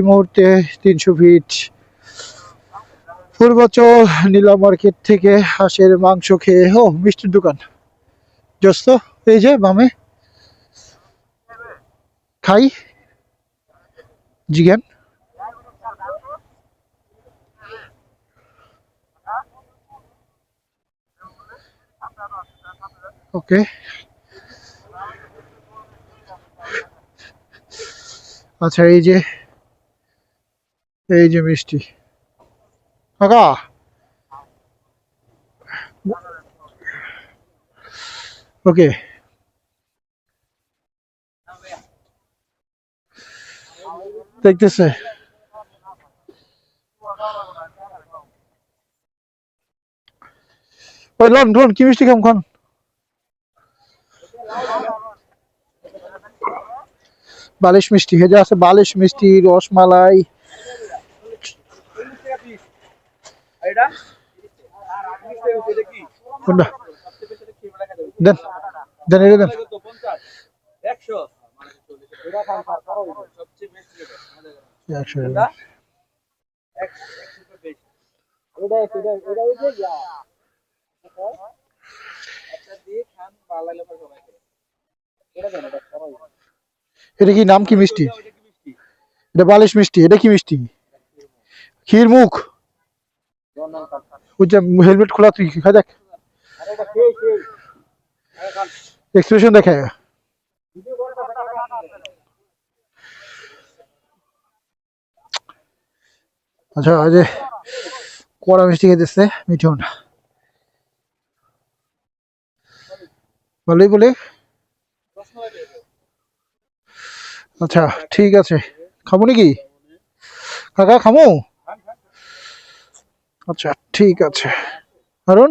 এই মুহূর্তে 300 ফিট পূর্বাচল নীলা মার্কেট থেকে হাঁসের মাংস খেয়ে মিষ্টির দোকান জস্ত এই যে বামে খাই জিজ্ঞান ওকে আচ্ছা এই যে মিষ্টি কাকা ওকে দেখতেছে ওই লন কি মিষ্টি খাম খান বালিশ মিষ্টি এই যে আছে বালিশ মিষ্টি রসমালাই কোনটা দেন দেন এটা দেন 100 এটা কি নাম কি মিষ্টি এটা বালিশ মিষ্টি এটা কি মিষ্টি ক্ষীর মুখ ওই যে হেলমেট খোলা তুই খা দেখ এক্সপ্রেশন দেখায় আচ্ছা ওই যে কড়া মিষ্টি খেতেছে মিঠুন ভালোই বলে আচ্ছা ঠিক আছে খাবো নাকি কাকা খামো আচ্ছা ঠিক আছে কারণ